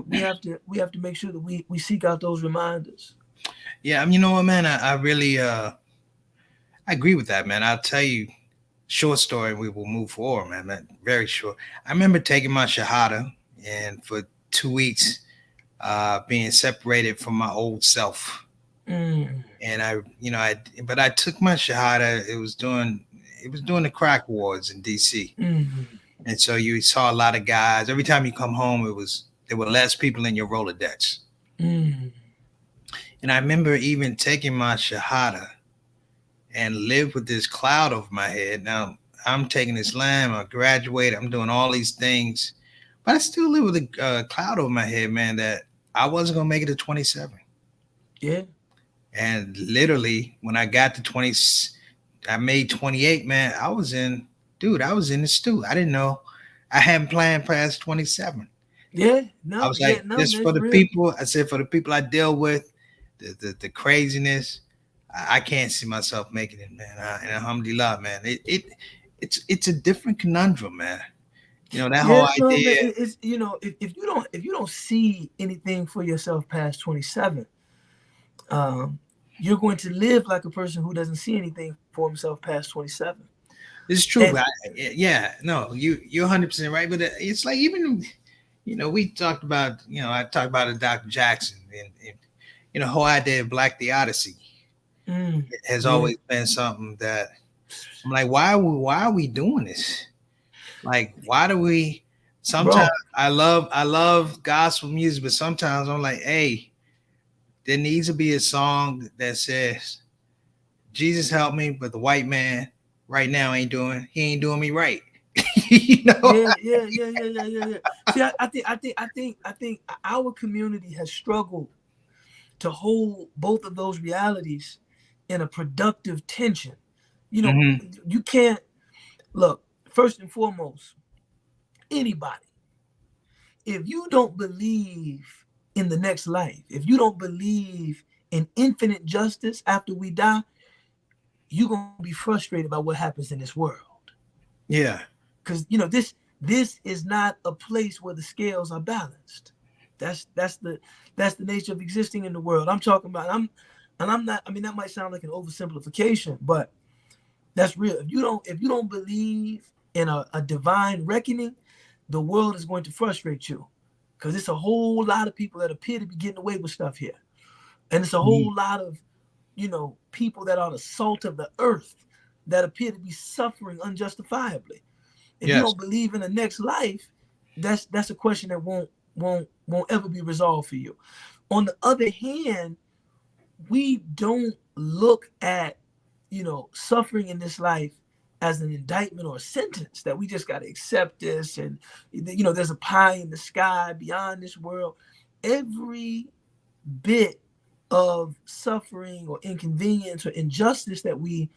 We have to make sure that we seek out those reminders. Yeah, you know what, man, I really I agree with that, man. I'll tell you short story, we will move forward, man. Very short. I remember taking my Shahada, and for 2 weeks being separated from my old self. And but I took my Shahada. It was during the crack wars in DC. And so you saw a lot of guys. Every time you come home, there were less people in your Rolodex. And I remember even taking my Shahada and live with this cloud over my head. Now I'm taking Islam, I graduated, I'm doing all these things, but I still live with a cloud over my head, man, that I wasn't gonna make it to 27. Yeah. And literally when I got to 20, I made 28, man. I was in the stew. I didn't know. I hadn't planned past 27. Yeah, no. I was like, for the people, I said, for the people I deal with, the craziness, I can't see myself making it, man. And alhamdulillah, man. It's a different conundrum, man. You know, that whole idea. Man, it's, you know, if you don't see anything for yourself past 27, you're going to live like a person who doesn't see anything for himself past 27. It's true. You're 100% right. But it's like, even, you know, we talked about, you know, I talked about it, Dr. Jackson, and you know, whole idea of Black theodicy has always been something that I'm like, why are we doing this? Like, why do we? Sometimes I love gospel music, but sometimes I'm like, hey, there needs to be a song that says, Jesus help me, but the white man right now ain't doing me right. You know? Yeah. See, I think our community has struggled to hold both of those realities in a productive tension. You know, you can't look, first and foremost, anybody, if you don't believe in the next life, if you don't believe in infinite justice after we die, you're going to be frustrated by what happens in this world. Yeah. Because, you know, this is not a place where the scales are balanced. That's the nature of existing in the world. I'm talking about, I'm not, I mean, that might sound like an oversimplification, but that's real. If you don't believe in a divine reckoning, the world is going to frustrate you, because it's a whole lot of people that appear to be getting away with stuff here. And it's a whole lot of, you know, people that are the salt of the earth that appear to be suffering unjustifiably. If you don't believe in the next life, that's a question that won't ever be resolved for you. On the other hand, we don't look at, you know, suffering in this life as an indictment or a sentence that we just got to accept this, and there's a pie in the sky beyond this world. Every bit of suffering or inconvenience or injustice that we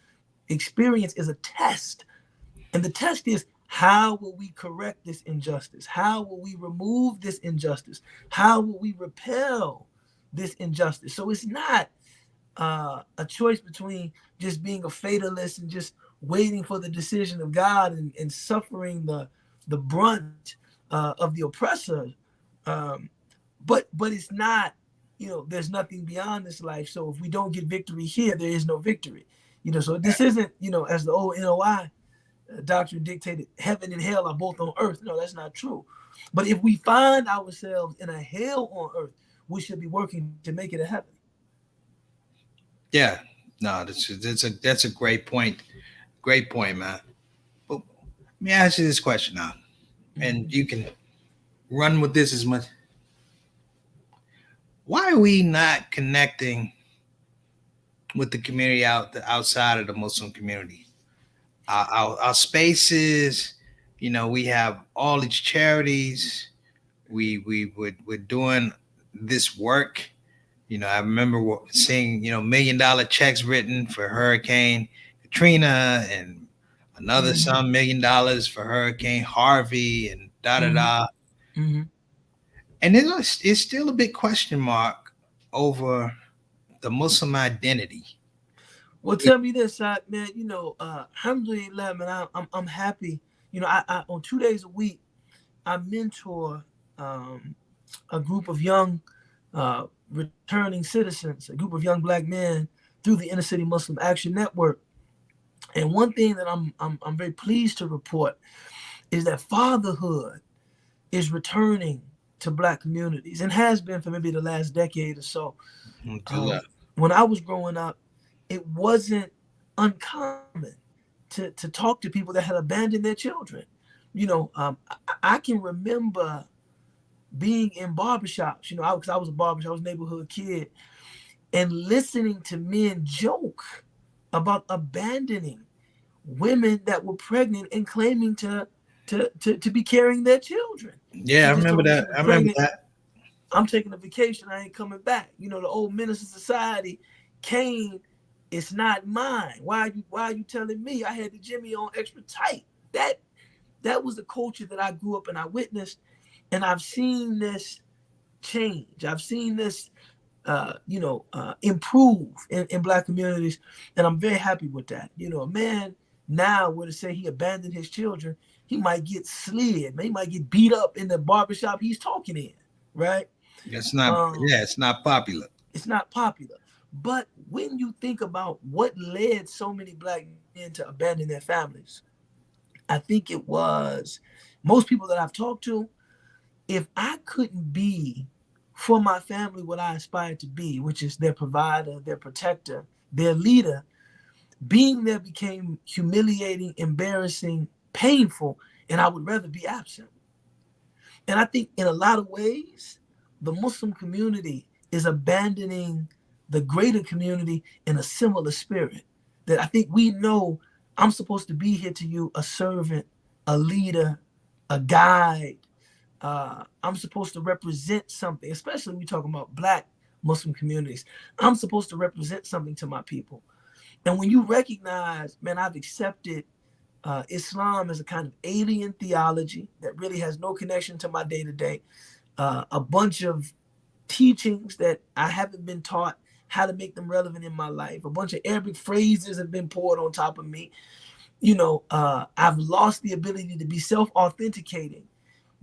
experience is a test. And the test is, how will we correct this injustice? How will we remove this injustice? How will we repel this injustice? So it's not a choice between just being a fatalist and just waiting for the decision of God and suffering the brunt of the oppressor. But it's not, there's nothing beyond this life. So if we don't get victory here, there is no victory. So this isn't, as the old NOI doctrine dictated, heaven and hell are both on earth. No, that's not true. But if we find ourselves in a hell on earth, we should be working to make it a heaven. Yeah, no, that's a great point. Great point, man. But let me ask you this question now, and you can run with this as much. Why are we not connecting with the community outside of the Muslim community? Our spaces, we have all these charities. We're doing this work. I remember seeing, $1 million checks written for Hurricane Katrina and another some $1 million for Hurricane Harvey and da-da-da. Mm-hmm. And it's still a big question mark over the Muslim identity. Well, tell me this, man. Alhamdulillah, man. I'm happy. I on 2 days a week, I mentor a group of young returning citizens, a group of young Black men through the Inner City Muslim Action Network. And one thing that I'm very pleased to report is that fatherhood is returning to Black communities and has been for maybe the last decade or so. When I was growing up, it wasn't uncommon to talk to people that had abandoned their children. I can remember being in barbershops, because I was a barbershop, I was a neighborhood kid, and listening to men joke about abandoning women that were pregnant and claiming to be carrying their children. Yeah, I remember that. I'm taking a vacation. I ain't coming back. The old minister society came. It's not mine. Why are you telling me? I had the Jimmy on extra tight. That was the culture that I grew up and I witnessed, and I've seen this change. I've seen this, improve in Black communities, and I'm very happy with that. A man now were to say he abandoned his children, he might get slid. He might get beat up in the barbershop he's talking in, right? It's not. It's not popular. It's not popular. But when you think about what led so many Black men to abandon their families, I think it was most people that I've talked to, if I couldn't be for my family what I aspired to be, which is their provider, their protector, their leader, being there became humiliating, embarrassing, painful, and I would rather be absent. And I think in a lot of ways, the Muslim community is abandoning the greater community in a similar spirit. That I think we know I'm supposed to be here to you, a servant, a leader, a guide. I'm supposed to represent something, especially when we're talking about Black Muslim communities. I'm supposed to represent something to my people. And when you recognize, man, I've accepted Islam as a kind of alien theology that really has no connection to my day-to-day, a bunch of teachings that I haven't been taught how to make them relevant in my life, a bunch of Arabic phrases have been poured on top of me. I've lost the ability to be self-authenticating.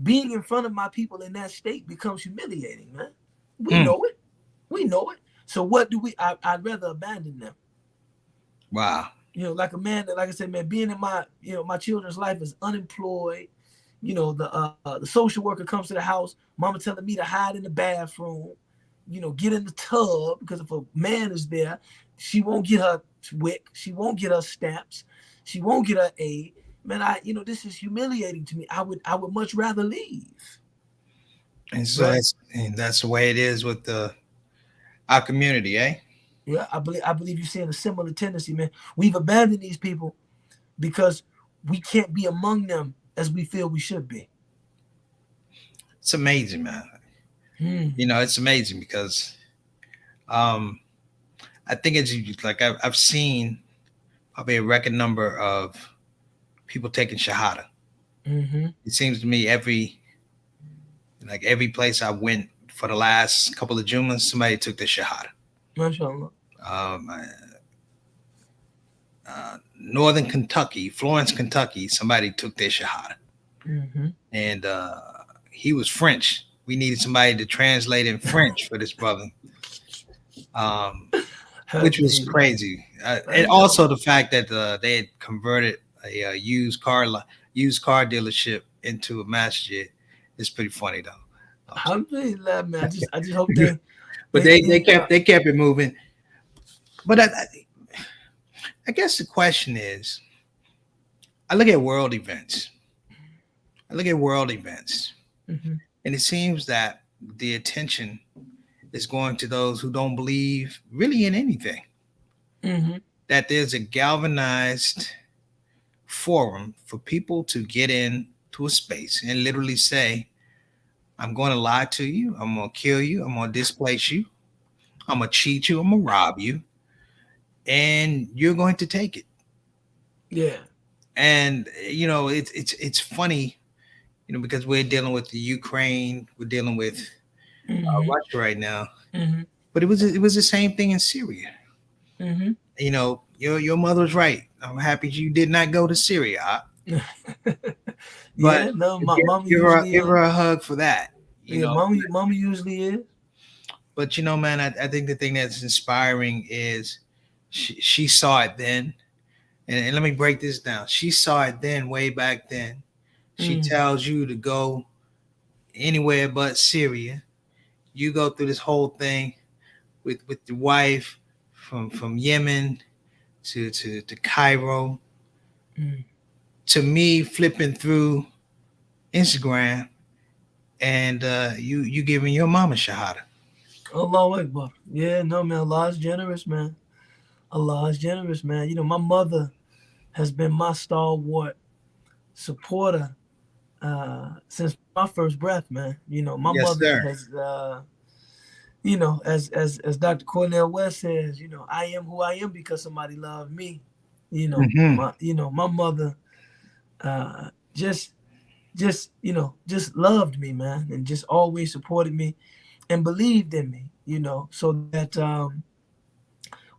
Being in front of my people in that state becomes humiliating, man. We know it. We know it. So what do I'd rather abandon them. Wow. Like a man that, like I said, man, being in my, my children's life is unemployed. The social worker comes to the house, mama telling me to hide in the bathroom, get in the tub, because if a man is there, she won't get her WIC, she won't get her stamps, she won't get her aid. Man, this is humiliating to me. I would much rather leave. And so that's the way it is with our community, eh? Yeah, I believe you're seeing a similar tendency, man. We've abandoned these people because we can't be among them as we feel we should be. It's amazing, man. You know, it's amazing because I think it's like I've seen probably a record number of people taking Shahada. It seems to me every place I went for the last couple of Jumas, somebody took the Shahada. MashaAllah. Northern Kentucky, Florence, Kentucky, somebody took their Shahada. And he was French. We needed somebody to translate in French for this brother, which was crazy. And also the fact that they had converted a used car dealership into a masjid is pretty funny though. Alhamdulillah, man. I just hope they. But they kept it moving. But I guess the question is, I look at world events. And it seems that the attention is going to those who don't believe really in anything. That there's a galvanized forum for people to get into a space and literally say, I'm going to lie to you. I'm going to kill you. I'm going to displace you. I'm going to cheat you. I'm going to rob you. And you're going to take it. Yeah. And, you know, it's funny, you know, because we're dealing with the Ukraine. We're dealing with Russia right now. But it was the same thing in Syria. You know, your mother was right. I'm happy you did not go to Syria. But yeah, no, mama give her a hug for that. You know, mama usually is. But you know, man, I think the thing that's inspiring is she saw it then, and let me break this down. She saw it then, way back then. She tells you to go anywhere but Syria. You go through this whole thing with the wife from Yemen to Cairo. To me, flipping through Instagram and you giving your mama Shahada. Allahu Akbar. Yeah, no, man. Allah is generous, man. Allah is generous, man. You know, my mother has been my stalwart supporter since my first breath, man. You know, my mother has, you know, as Dr. Cornell West says, you know, I am who I am because somebody loved me. You know, my mother just loved me, man, and just always supported me and believed in me, you know, so that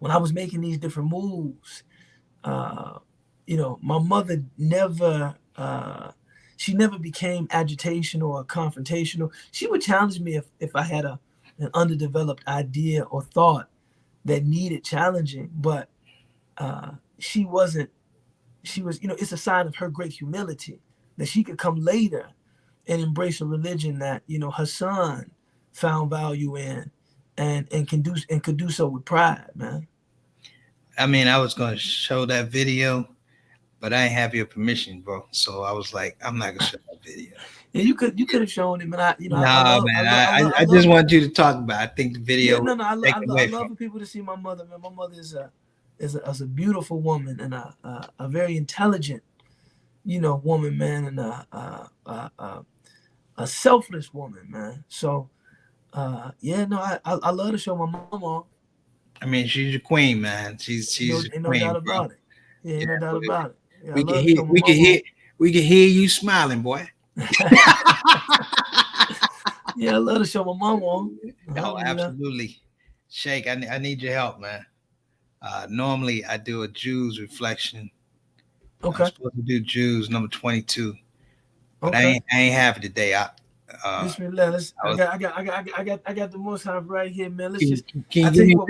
when I was making these different moves, you know, my mother never became agitational or confrontational. She would challenge me if I had an underdeveloped idea or thought that needed challenging, but she was, you know, it's a sign of her great humility that she could come later and embrace a religion that, you know, her son found value in and could do so with pride, man. I mean, I was going to show that video, but I didn't have your permission, bro. So I was like, I'm not going to show that video. Yeah, you could have shown it, man. I just want you to talk about it. I think the video. Yeah, I love for people to see my mother, man. My mother is a beautiful woman and a very intelligent, you know, woman, man, and a selfless woman, man. So, yeah, no, I love to show my mama. I mean, she's a queen, man. She's ain't a queen, no doubt about it. Yeah, ain't no doubt about it. Yeah, we can hear you smiling, boy. Yeah, I love to show my mama. Oh, absolutely. Sheikh, I need your help, man. Normally I do a Jews reflection. Okay. I'm supposed to do Jews number 22. But I ain't have it today. Bismillah. I got the Most High right here, man. Let's just. Can I tell you what,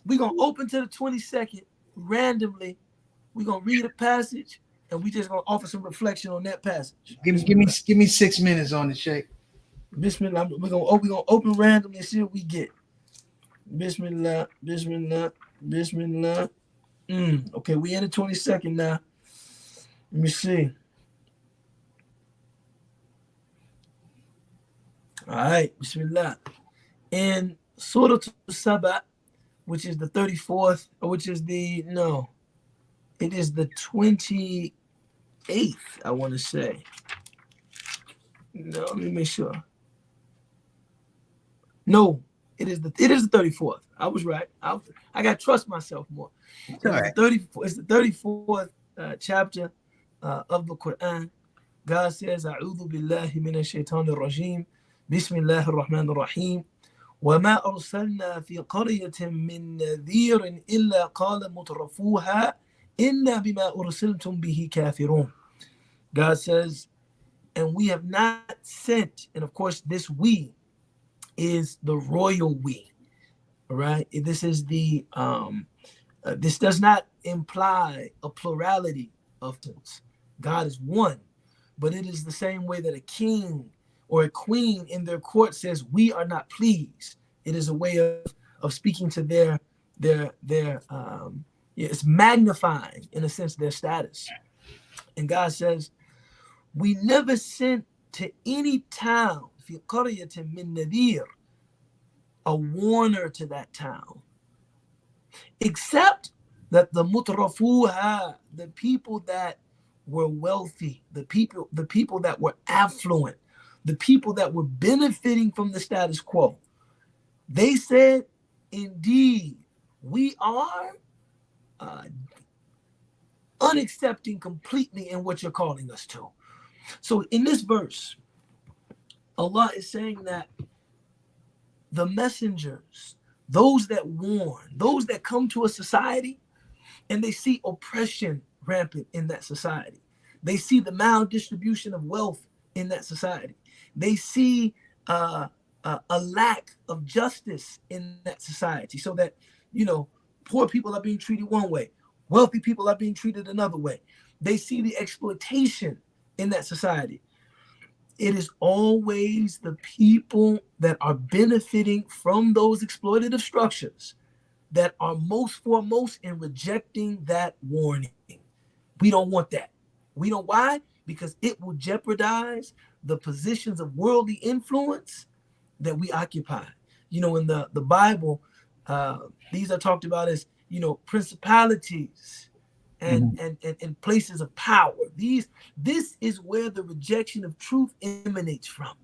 we're gonna open to the 22nd randomly. We're gonna read a passage and we just gonna offer some reflection on that passage. Give me 6 minutes on the Sheikh. Bismillah. We're gonna open randomly and see what we get. Bismillah. Bismillah. Bismillah. Okay, we in the 22nd now. Let me see. All right, Bismillah. In Surah Saba, which is the 34th, which is the It is the 28th, I want to say. No, let me make sure. No, it is the 34th. I was right. I got to trust myself more. It's the 34th chapter of the Quran. God says, "A'udhu billahi minash shaitanir rajim. Bismillahir rahmanir rahim. وما أرسلنا في قرية من نذير إلا قال مترفوها إنا بما أرسلتم به كافرون." God says, and we have not sent, and of course this we is the royal we, all right? This is the this does not imply a plurality of things. God is one, but it is the same way that a king or a queen in their court says, "We are not pleased." It is a way of speaking to their it's magnifying in a sense their status. And God says, we never sent to any town في قرية من نذير, a warner to that town, except that the mutrafuha, the people that were wealthy, the people that were affluent, the people that were benefiting from the status quo, they said, indeed, we are unaccepting completely in what you're calling us to. So in this verse, Allah is saying that the messengers, those that warn, those that come to a society and they see oppression rampant in that society, they see the maldistribution of wealth in that society, they see a lack of justice in that society, so that, poor people are being treated one way, wealthy people are being treated another way. They see the exploitation in that society. It is always the people that are benefiting from those exploitative structures that are most foremost in rejecting that warning. We don't want that. We don't. Why? Because it will jeopardize the positions of worldly influence that we occupy. In the Bible, these are talked about as, principalities and places of power. This is where the rejection of truth emanates from.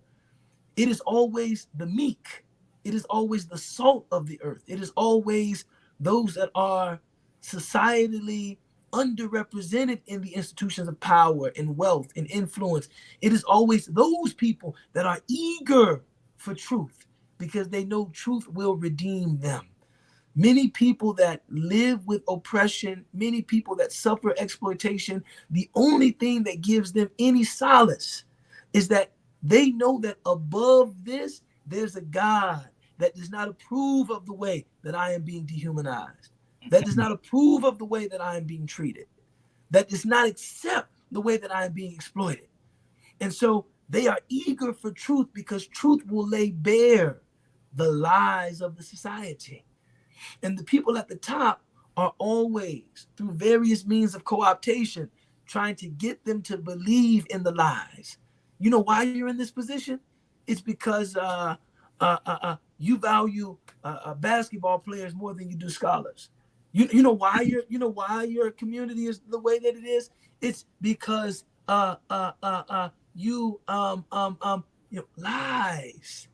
It is always the meek. It is always the salt of the earth. It is always those that are societally underrepresented in the institutions of power and wealth and influence. It is always those people that are eager for truth because they know truth will redeem them. Many people that live with oppression, many people that suffer exploitation, the only thing that gives them any solace is that they know that above this, there's a God that does not approve of the way that I am being dehumanized, that does not approve of the way that I am being treated, that does not accept the way that I am being exploited. And so they are eager for truth because truth will lay bare the lies of the society. And the people at the top are always, through various means of co-optation, trying to get them to believe in the lies. You know why you're in this position? It's because you value basketball players more than you do scholars. You know why your community is the way that it is? It's because lies.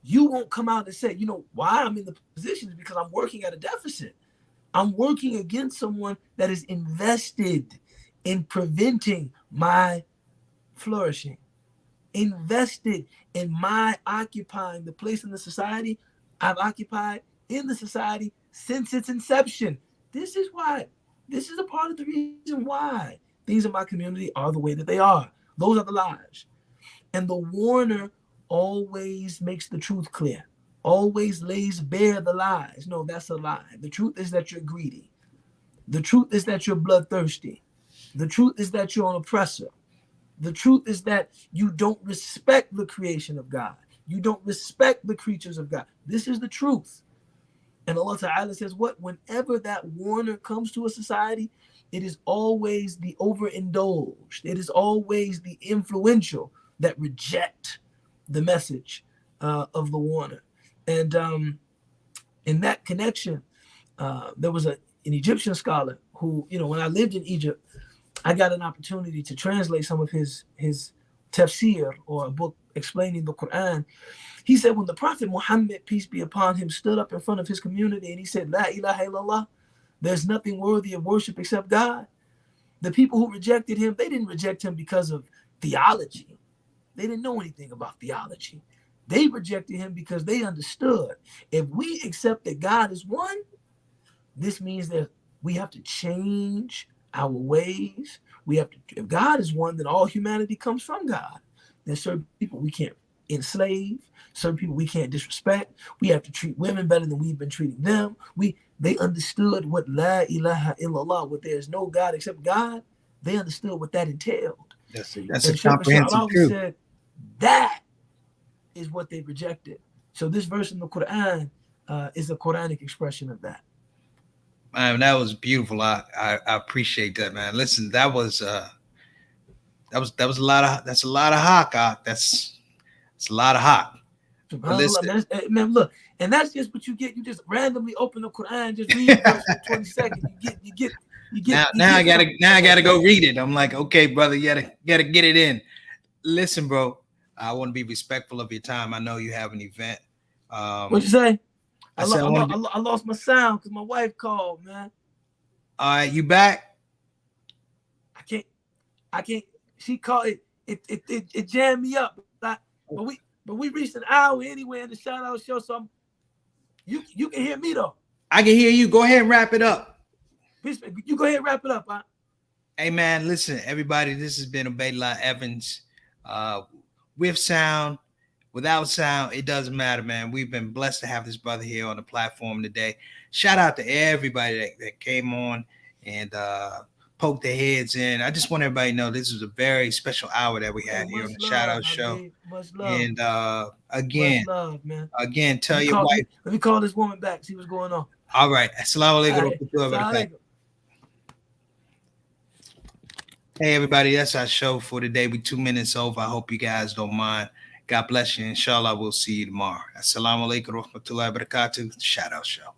You won't come out and say, why I'm in the position is because I'm working at a deficit. I'm working against someone that is invested in preventing my flourishing, invested in my occupying the place in the society I've occupied in the society since its inception. This is why. This is a part of the reason why things in my community are the way that they are. Those are the lies. And the warner always makes the truth clear, always lays bare the lies. No, that's a lie. The truth is that you're greedy. The truth is that you're bloodthirsty. The truth is that you're an oppressor. The truth is that you don't respect the creation of God. You don't respect the creatures of God. This is the truth. And Allah Ta'ala says what? Whenever that warner comes to a society, it is always the overindulged. It is always the influential that reject the message of the warner. And in that connection, there was an Egyptian scholar who, you know, when I lived in Egypt, I got an opportunity to translate some of his tafsir, or a book explaining the Quran. He said when the Prophet Muhammad, peace be upon him, stood up in front of his community and he said, La ilaha illallah, there's nothing worthy of worship except God. The people who rejected him, they didn't reject him because of theology. They didn't know anything about theology. They rejected him because they understood if we accept that God is one, this means that we have to change our ways. We have to, if God is one, then all humanity comes from God. There's certain people we can't enslave, certain people we can't disrespect. We have to treat women better than we've been treating them. They understood what La ilaha illallah, what there is no God except God. They understood what that entailed. That's a comprehensive truth. Said, that is what they rejected. So this verse in the Quran is a Quranic expression of that. Man, that was beautiful. I appreciate that, man. Listen, that was a lot of hawk. That's a lot of hawk. Man, look, and that's just what you get. You just randomly open the Quran, just read verse for 20 seconds. You get. Now I gotta go read it. I'm like, okay, brother, you gotta get it in. Listen, bro, I want to be respectful of your time. I know you have an event. What'd you say? I lost my sound because my wife called, man. All right, you back? I can't. She called it jammed me up. But we reached an hour anyway in the shout out show, so you can hear me though. I can hear you. Go ahead and wrap it up. You go ahead and wrap it up, huh? Hey man, listen, everybody. This has been Ubaydullah Evans. With sound, without sound, it doesn't matter, man. We've been blessed to have this brother here on the platform today. Shout out to everybody that came on and poked their heads in. I just want everybody to know this was a very special hour that we had here on the Shout Out Show. Much love. And again, much love, man. Again, tell your wife. Let me call this woman back. See what's going on. All right. Assalamu alaikum. Hey everybody, that's our show for today. We're 2 minutes over. I hope you guys don't mind. God bless you. Inshallah, we'll see you tomorrow. Assalamu alaikum wa rahmatullahi wa barakatuh. Shout Out Show.